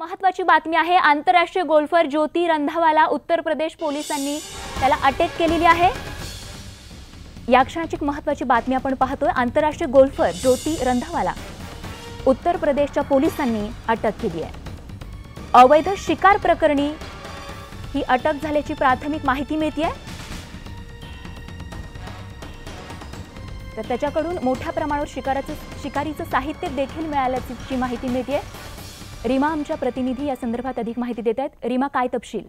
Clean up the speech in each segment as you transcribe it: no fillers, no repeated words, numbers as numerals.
महत्त्वाची बातमी आहे। आंतरराष्ट्रीय गोल्फर ज्योती रंधावाला उत्तर प्रदेश पोलिसांनी त्याला अटक केलेली आहे। या क्षणाची महत्त्वाची बातमी आपण पाहतोय। आंतरराष्ट्रीय गोल्फर ज्योती रंधावाला उत्तर प्रदेशच्या पोलिसांनी अटक केली आहे। अवैध शिकार प्रकरणी ही अटक झाल्याची प्राथमिक माहिती मिळते आहे। तर त्याच्याकडून मोठ्या प्रमाणावर शिकारीचं साहित्य देखील मिळाल्याची माहिती मिळते आहे। रीमा आमच्या प्रतिनिधी या संदर्भात अधिक माहिती देत आहेत। रीमा, काय तपशील?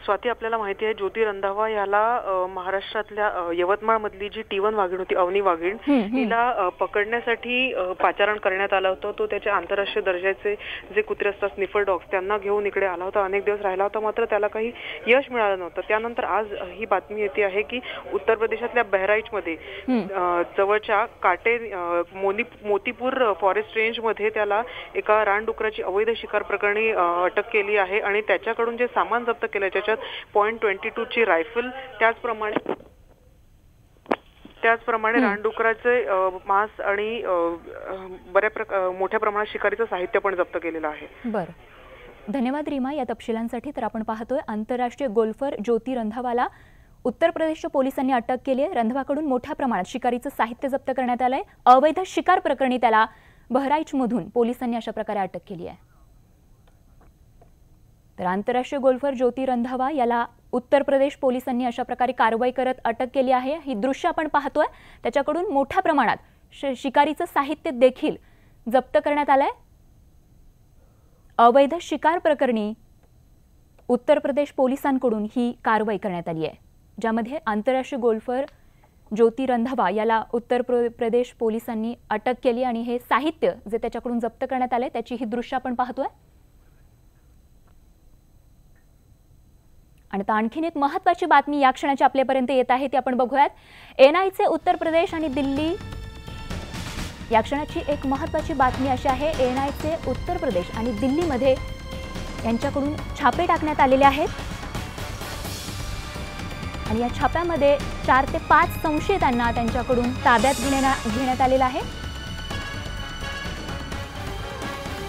स्वाती, आपल्याला माहिती आहे ज्योती रंधावा याला महाराष्ट्रातल्या यवतमाळ मधली जी T1 वाघीण होती, अवनी वाघीण, तिला पकडण्यासाठी पाचारण करण्यात आलं होतं। तो त्याचे आंतरराष्ट्रीय दर्जाचे जे कुत्रे असतात, स्निफर डॉग्स, त्यांना घेऊन इकडे आला होता। अनेक दिवस राहिला होता, मात्र त्याला काही यश मिळालं नव्हतं। त्यानंतर आज ही बातमी येते आहे की उत्तर प्रदेशातल्या बहराईचमध्ये जवळच्या काटे मोतीपूर फॉरेस्ट रेंज मध्ये त्याला एका रानडुकराची अवैध शिकार प्रकरणी अटक केली आहे आणि त्याच्याकडून जे सामान जप्त केलं त्याच्यात .22 ची रायफल, त्याचप्रमाणे रानडुकराचे मांस आणि मोठ्या प्रमाणात शिकारीचं साहित्य पण जप्त केलेलं आहे। बरं, धन्यवाद रीमा या तपशिलांसाठी। तर आपण पाहतोय आंतरराष्ट्रीय गोल्फर ज्योती रंधावाला उत्तर प्रदेशच्या पोलिसांनी अटक केली आहे। रंधावाकडून मोठ्या प्रमाणात शिकारीचं साहित्य जप्त करण्यात आलंय। अवैध शिकार प्रकरणी त्याला बहराईचमधून पोलिसांनी अशा प्रकारे अटक केली आहे। तर आंतरराष्ट्रीय गोल्फर ज्योती रंधावा याला उत्तर प्रदेश पोलिसांनी अशा प्रकारे कारवाई करत अटक केली आहे। ही दृश्य आपण पाहतोय, त्याच्याकडून मोठ्या प्रमाणात शिकारीचं साहित्य देखील जप्त करण्यात आलंय। अवैध शिकार प्रकरणी उत्तर प्रदेश पोलिसांकडून ही कारवाई करण्यात आली आहे, ज्यामध्ये आंतरराष्ट्रीय गोल्फर ज्योती रंधावा याला उत्तर प्रदेश पोलिसांनी अटक केली आणि हे साहित्य जे त्याच्याकडून जप्त करण्यात आले त्याची ही दृश्य आपण पाहतोय। आणि आता आणखीन एक महत्त्वाची बातमी या क्षणाची आपल्यापर्यंत येत आहे, ती आपण बघूयात। NIAचे उत्तर प्रदेश आणि दिल्ली या क्षणाची एक महत्त्वाची बातमी अशी आहे, NIAचे उत्तर प्रदेश आणि दिल्लीमध्ये यांच्याकडून छापे टाकण्यात आलेले आहेत आणि या छाप्यामध्ये 4 ते 5 संशयितांना त्यांच्याकडून ताब्यात घेण्यात आलेला आहे।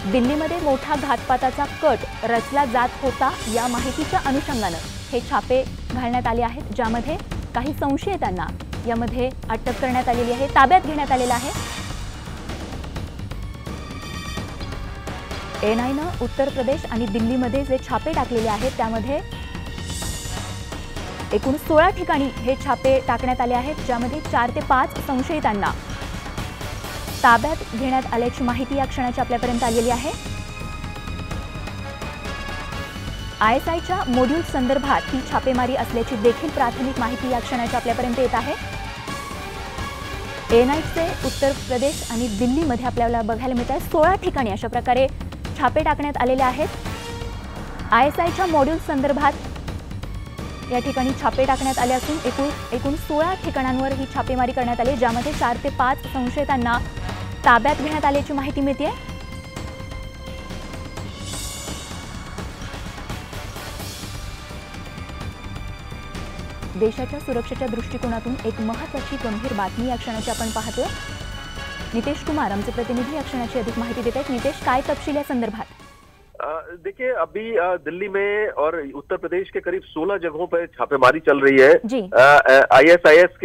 दिल्लीमध्ये मोठा घातपाताचा कट रचला जात होता या माहितीच्या अनुषंगाने हे छापे घालण्यात आले आहेत, ज्यामध्ये काही संशयितांना यामध्ये अटक करण्यात आलेली आहे, ताब्यात घेण्यात आलेला आहे। NIAनं उत्तर प्रदेश आणि दिल्लीमध्ये जे छापे टाकलेले आहेत त्यामध्ये एकूण 16 ठिकाणी हे छापे टाकण्यात आले आहेत, ज्यामध्ये 4 ते 5 संशयितांना ताब्यात घेण्यात आल्याची माहिती या क्षणाची आपल्यापर्यंत आलेली आहे। ISIच्या मॉड्यूल संदर्भात ही छापेमारी असल्याची देखील प्राथमिक माहिती या क्षणाची आपल्यापर्यंत येत आहे। NIAचे उत्तर प्रदेश आणि दिल्लीमध्ये आपल्याला बघायला मिळत आहे 16 ठिकाणी अशा प्रकारे छापे टाकण्यात आलेले आहेत। ISIच्या मॉड्यूल संदर्भात या ठिकाणी छापे टाकण्यात आले असून एकूण 16 ठिकाणांवर ही छापेमारी करण्यात आली, ज्यामध्ये 4 ते 5 संशयितांना ताब्यात घेण्यात आल्याची माहिती मिळते। देशाच्या सुरक्षेच्या दृष्टिकोनातून एक महत्त्वाची गंभीर बातमी या क्षणाची आपण पाहतोय। नितेश कुमार आमचे प्रतिनिधी या क्षणाची अधिक माहिती देत आहेत। नितेश, काय तपशील या संदर्भात? देखिए, अभी दिल्ली में और उत्तर प्रदेश के करीब 16 जगहों पर छापेमारी चल रही है। ISIS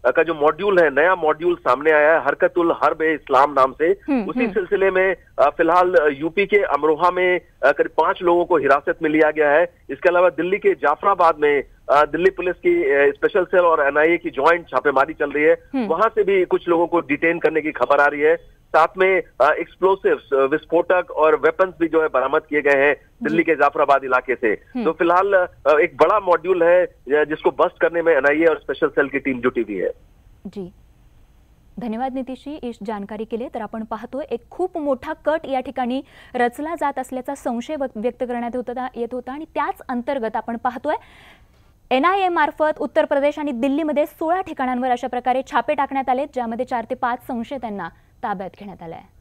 का जो मॉड्यूल है, नया मॉड्यूल सामने आया है हरकतुल हर्ब ए इस्लाम नाम से। उसी सिलसिले में फिलहाल यूपी के अमरोहा में करीब 5 लोगों को हिरासत में लिया गया है। इसके अलावा दिल्ली के जाफराबाद में दिल्ली पुलिस की स्पेशल सेल और NIA की ज्वाइंट छापेमारी चल रही है, वहां से भी कुछ लोगों को डिटेन करने की खबर आ रही है। साथ में एक्सप्लोसिव्स, विस्फोटक और वेपन्स भी जो है बरामद किए गए हैं दिल्ली के जाफराबाद इलाके से। तो फिलहाल एक बड़ा मॉड्यूल है जिसको बस्ट करने में NIA और स्पेशल सेल की टीम जुटी हुई है। जी, धन्यवाद नितीशजी इस जानकारी के लिए। तर आपण पाहतोय एक खूप मोठा कट या ठिकाणी रचला जात असल्याचा संशय व्यक्त करण्यात येत होता आणि त्याच अंतर्गत आपण पाहतोय NIA मार्फत उत्तर प्रदेश आणि दिल्लीमध्ये 16 ठिकाणांवर अशा प्रकारे छापे टाकण्यात आले, ज्यामध्ये 4 ते 5 संशयितांना ताब्यात घेण्यात आले आहे।